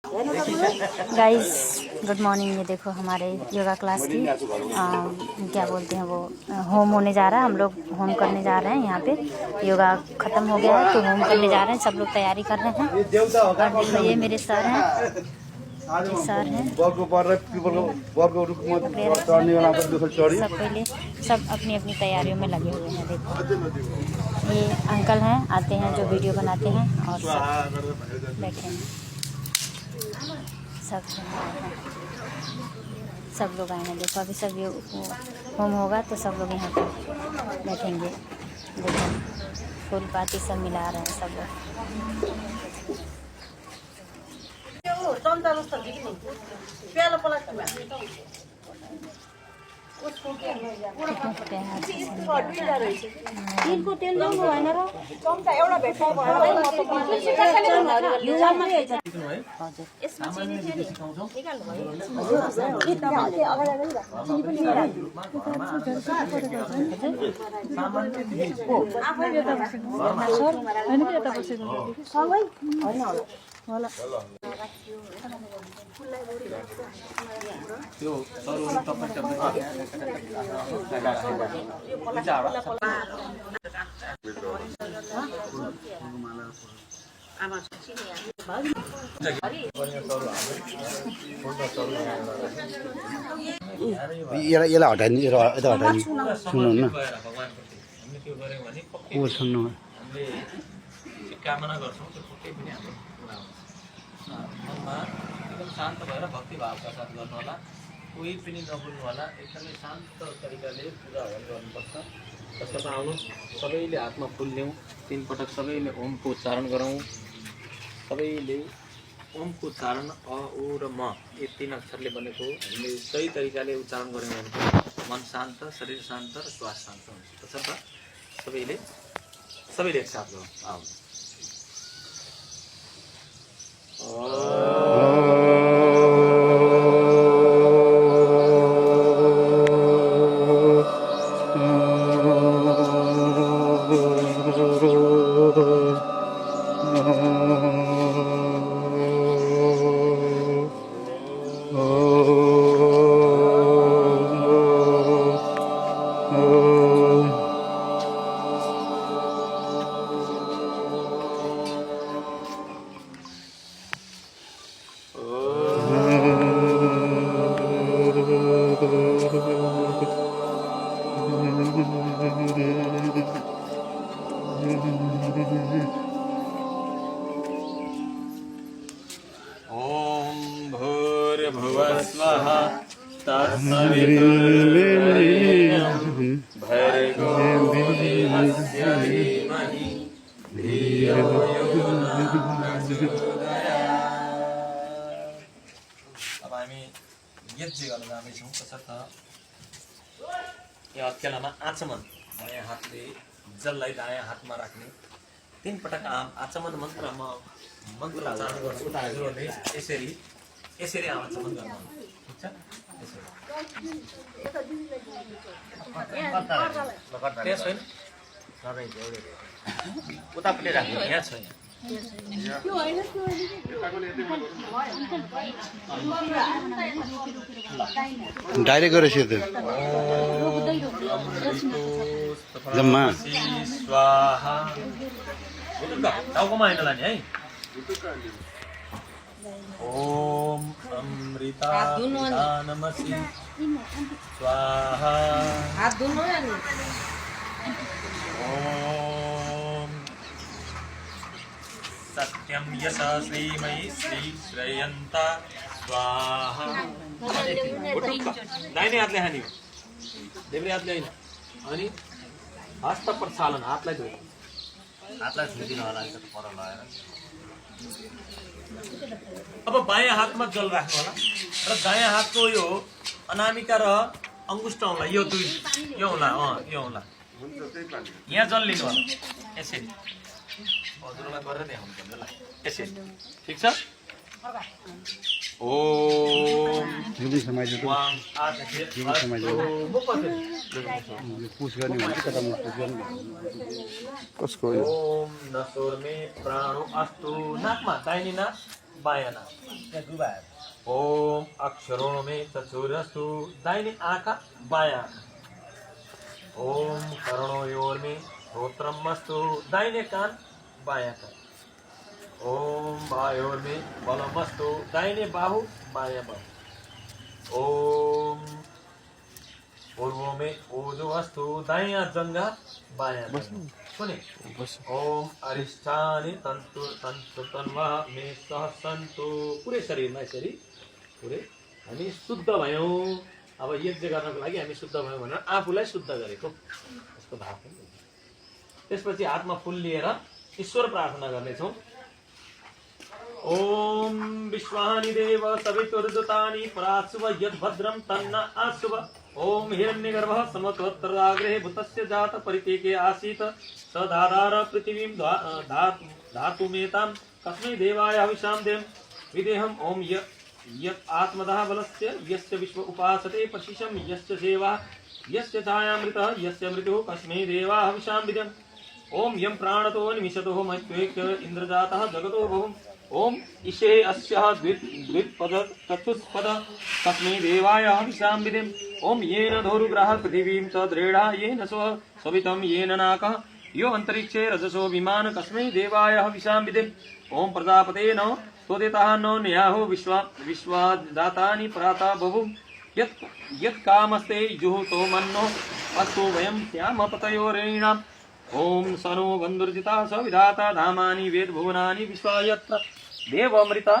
Guys good morning. ये देखो हमारे योगा क्लास की क्या बोलते हैं वो होम होने जा रहा है। हम लोग होम करने जा रहे हैं। यहाँ पे योगा ख़त्म हो गया है तो होम करने जा रहे हैं। सब लोग तैयारी कर रहे हैं। और देखो ये मेरे सर हैं, ये सर हैं। सब पहले सब अपनी अपनी तैयारियों में लगे हुए हैं। देखो ये अंकल हैं, आते हैं जो वीडियो बनाते हैं, और सब बैठे हैं। सब लोग आए हैं। देखो अभी सब होम होगा तो सब लोग यहाँ पे बैठेंगे। देखो फूल पाती सब मिला रहे हैं सब लोग। यसलाई हटाइदिनु, यता हटाइदिनु। सुन्नु न, को सुन्नु कामना गर्छौँ त्यो पक्कै पनि हाम्रो पुरा हुन्छ। मनमा एकदम शान्त भएर भक्तिभावका साथ गर्नु होला। कोही पनि नभुल्नु होला। एकदमै शान्त तरिकाले पूजा हवन गर्नुपर्छ। त्यसर्थ आउनु सबैले हातमा फुल ल्याउँ। 3 पटक सबैले ओमको उच्चारण गरौँ। सबैले ओमको उच्चारण अ उ र म यी 3 अक्षरले बनेको हामीले सही तरिकाले उच्चारण गऱ्यौँ भने मन शान्त, शरीर शान्त र श्वास शान्त हुन्छ। त्यसर्थ सबैले एकसाथ गरौँ। आउनु अब हामी यज्ञ गर्न जाँदैछौँ। तसर्थ यो हत्केलामा आचमन बायाँ हातले जललाई दायाँ हातमा राख्ने। 3 पटक आचमन मन्त्र म मन्त्र उच्चारण गर्छु भने यसरी आचमन गर्नु। ठिक छ? त्यसरी छैन उतापट्टि राख्नु। यहाँ छ डाइरेक्ट गरेर सेतो जम्मा स्वाहा। टाउकोमा होइन लाने है। ओम अमृतानमसि स्वाहा। ओम सत्यम यश श्रीमयी श्री श्रेयन्ता स्वाहा। दाहिने हातले हान्यो, देब्रे हातले होइन। अनि हस्त प्रक्षालन, हातलाई छुइदिनु होला पर लगाएर। अब बायाँ हातमा जल राख्नु होला र दायाँ हातको यो अनामिका र अंगुष्ठ औँला, यो दुई यो औँला यो औँला यहाँ जल लिनु होला। यसरी हजुरलाई गरेर देखाउनु पर्छ ल। यसरी ठिक छ? ओम वाङ पुस गर्ने भन्छ कता पुस गर्ने कसको ओम नसोर्मे प्राणो अस्तु। नाकमा दाहिने नाक बायाँ नाक। ओम अक्षरों में चक्षुरस्तु, दाहिने आँखा बायाँ आँखा। ओम कर्णोयोर में श्रोत्रमस्तु, दाहिने कान बायाँ कान। ओम बायोर में बलमस्तु, दाहिने बाहु बायाँ बाहु। ओम पूर्वों में ओजो अस्तु, दायाँ जंगा बायाँ जंगा। सुने। ओम अरिष्टानि तंतु तंतु तन्वा में सहसन्तु, पुरै शरीरमा यसरी पुरै हामी शुद्ध भयौँ। अब यज्ञ गर्नको लागि हामी शुद्ध भयौँ भनेर आफूलाई शुद्ध गरेको यसको भाव पनि। त्यसपछि हातमा फूल लिएर ईश्वर प्रार्थना गर्नेछौँ। ओम विश्वानि देव सवितुर्दुतानि पराशुभ यद्भद्रं तन्न आशुभ। ओम हिरण्यगर्भः समत्वत्तराग्रे भूतस्य जात परितेके आसीत् स धाधार पृथिवीं धातुमेतां कस्मै देवाय हविषां दें विदेहम्। ओम यत् आत्मदः बलस्य यस्य विश्व उपासते पशिशं यस्य सेवा यस्य छायामृतः यस्य मृत्युः कस्मै देवा हविषां विदेम्। ओम यं प्राणतो निमिषतो मैत्वेक्य इन्द्रजातः जगतो भवम्। ओम ईशे अस्यः द्विपद चतुष्पद तस्मै देवाय हविषां विदेम्। ओम येन धोरुग्रहः पृथिवीं च दृढा येन सवितं येन नाकः यो अन्तरिक्षे रजसो विमान कस्मै देवाय हविषां विदेम्। ओम प्रजापते न तोदितः नो न्याहो विश्वादातानि पराता बभूव। यत् कामस्ते जुहुतो मन्नो अस्तु वयं स्याम पतयोरेणाम्। ओम सनो बन्धुर्जिता स विधाता धामानि वेद भुवनानि विश्वायत्र देवमृता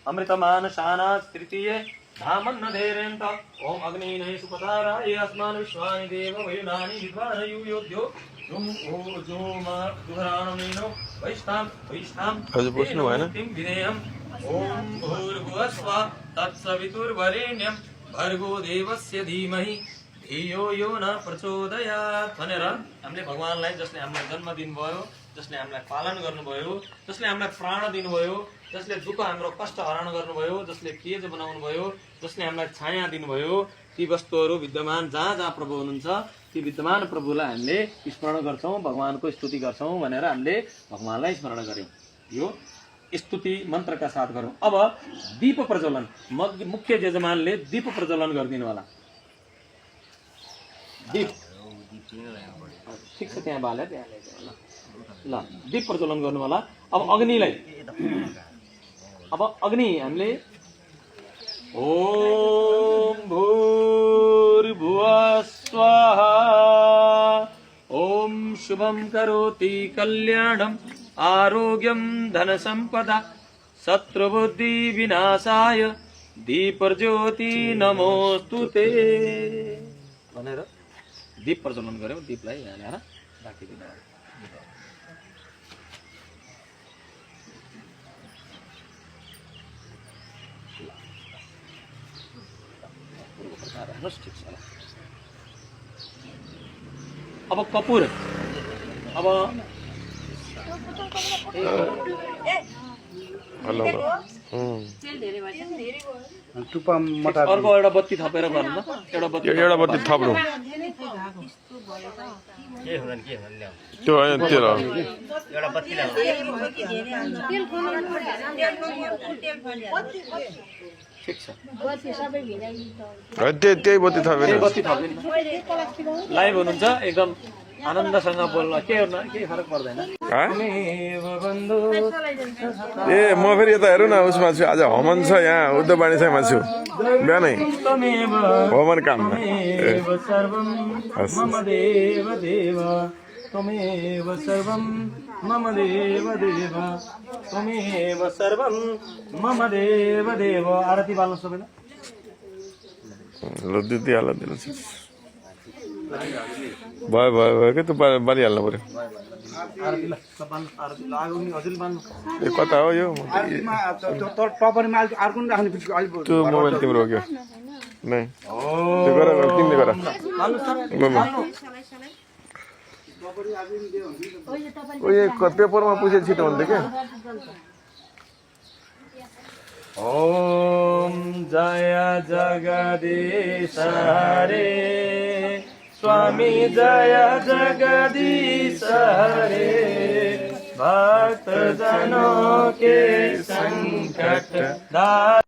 अमृतमानशाना तृतीये धामन्न धैर्यन्त। ओम अग्निनः सुपतारा ये अस्मान् विश्वानि देव वयुनानि विद्वान् युयोध्यो जुम ओ जुम दुहराणमेनो वैष्णाम तेन विधेयम्। ओम भूर्भुवस्वः तत्सवितुर्वरेण्यं भर्गो देवस्य धीमहि धियो यो न प्रचोदयात् भनेर हामीले भगवानलाई, जसले हामीलाई जन्म दिनुभयो, जसले हामीलाई पालन गर्नुभयो, जसले हामीलाई प्राण दिनुभयो, जसले दुःख हाम्रो कष्ट हरण गर्नुभयो, जसले तेज बनाउनु भयो, जसले हामीलाई छाया दिनुभयो, ती वस्तुहरू विद्यमान जहाँ जहाँ प्रभु हुनुहुन्छ ती विद्यमान प्रभुलाई हामीले स्मरण गर्छौँ, भगवानको स्तुति गर्छौँ भनेर हामीले भगवानलाई स्मरण गर्यौँ। यो स्तुति मन्त्रका साथ गरौँ। अब दीप प्रज्वलन, मुख्य यजमानले दीप प्रज्वलन गरिदिनु होला। दीप ठिक छ, त्यहाँ बाले त्यहाँ ल दीप प्रज्वलन गर्नु होला। अब अग्निलाई, अब अग्नि हामीले ओम भूर्भुवः स्वाहा ओम शुभं करोति कल्याणम् आरोग्यं धनसम्पदा शत्रुबुद्धि विनाशाय दीपज्योति नमोस्तुते भनेर दीप प्रज्वलन गर्यौँ। दीपलाई यहाँ ल्याएर राखिदिनु। अब कपुर, अब अर्को एउटा बत्ती थपेर गर्नु न, एउटा बत्ती थप्नु त्यो होइन त्यो एउटा बत्ती ठिक छ। त्यही बत्ती थपेर लाइभ हुनुहुन्छ, एकदम आनन्दसँग बोल्न के फरक पर्दैन। ए म फेरि यता हेरौँ न, उसमा छु आज हवन छ, यहाँ उद्धव वाणी साईमा छु बिहानै हवन काममा। त्वमेव सर्वं मम देव देव त्वमेव सर्वं मम देव देव। आरती बाल्नु सबैलाई ल दिइहाल्नु दिनुहोस्। भयो के त बालिहाल्नु पर्यो। ए कता हो यो? त्यो मोबाइल तिम्रो हो क्या? नै त्यो गर, तिमीले गर। पेपरमा पुछे छिटो हुन्थ्यो क्या। ओम जय जगदीश हरे स्वामी जय जगदीश हरे भक्त जनों के संकट